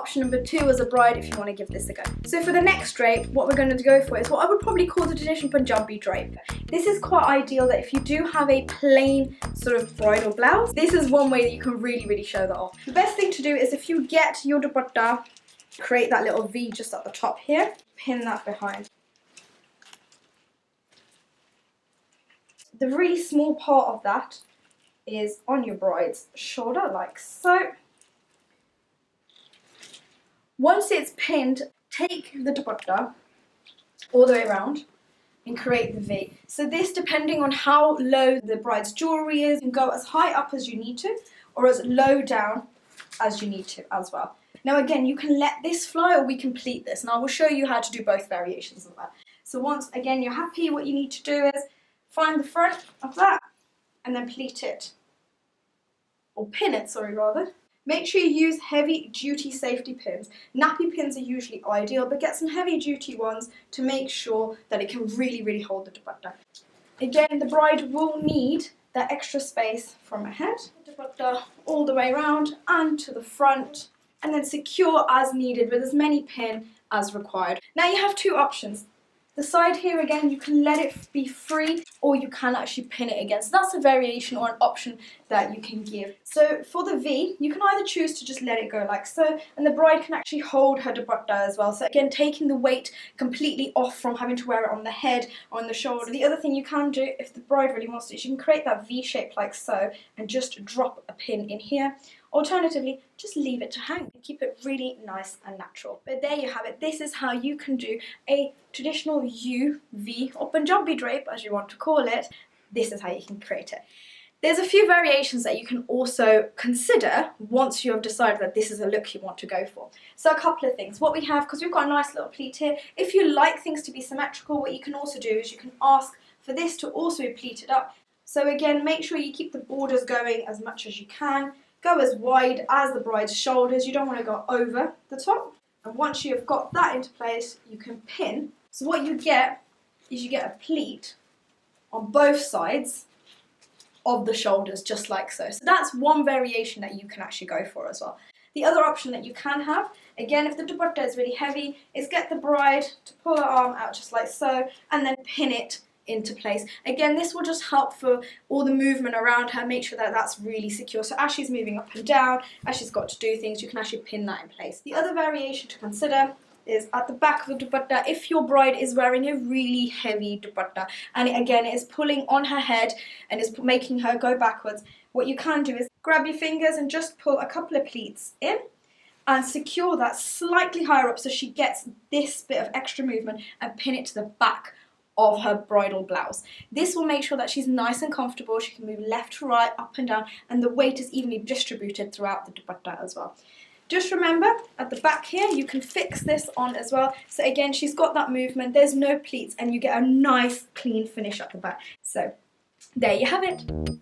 option number 2 as a bride if you want to give this a go. So for the next drape, what we're going to go for is what I would probably call the traditional Punjabi drape. This is quite ideal that if you do have a plain sort of bridal blouse, this is one way that you can really show that off. The best thing to do is if you get your dupatta, create that little V just at the top here, pin that behind. The really small part of that is on your bride's shoulder, like so. Once it's pinned, take the dupatta all the way around and create the V. So this, depending on how low the bride's jewellery is, you can go as high up as you need to or as low down as you need to as well. Now again, you can let this fly or we can pleat this, and I will show you how to do both variations of that. So once again you're happy, what you need to do is find the front of that and then pleat it, or pin it, sorry, rather. Make sure you use heavy duty safety pins. Nappy pins are usually ideal, but get some heavy duty ones to make sure that it can really hold the dupatta. Again, the bride will need that extra space from her head, dupatta all the way around and to the front, and then secure as needed with as many pins as required. Now you have two options. The side here, again, you can let it be free or you can actually pin it again. So that's a variation or an option that you can give. So for the V, you can either choose to just let it go like so, and the bride can actually hold her dupatta as well. So again, taking the weight completely off from having to wear it on the head or on the shoulder. The other thing you can do, if the bride really wants to, is you can create that V shape like so and just drop a pin in here. Alternatively, just leave it to hang and keep it really nice and natural. But there you have it. This is how you can do a traditional U, V, or Punjabi drape, as you want to call it. This is how you can create it. There's a few variations that you can also consider once you have decided that this is a look you want to go for. So a couple of things. What we have, because we've got a nice little pleat here, if you like things to be symmetrical, what you can also do is you can ask for this to also be pleated up. So again, make sure you keep the borders going as much as you can. Go as wide as the bride's shoulders. You don't want to go over the top. And once you've got that into place, you can pin. So what you get is you get a pleat on both sides of the shoulders, just like so. So that's one variation that you can actually go for as well. The other option that you can have, again, if the dupatta is really heavy, is get the bride to pull her arm out just like so, and then pin it into place. Again, this will just help for all the movement around her, make sure that that's really secure. So as she's moving up and down, as she's got to do things, you can actually pin that in place. The other variation to consider is at the back of the dupatta, if your bride is wearing a really heavy dupatta and again it is pulling on her head and is making her go backwards, what you can do is grab your fingers and just pull a couple of pleats in and secure that slightly higher up so she gets this bit of extra movement, and pin it to the back of her bridal blouse. This will make sure that she's nice and comfortable. She can move left to right, up and down, and the weight is evenly distributed throughout the dupatta as well. Just remember, at the back here, you can fix this on as well. So again, she's got that movement, there's no pleats, and you get a nice clean finish at the back. So there you have it.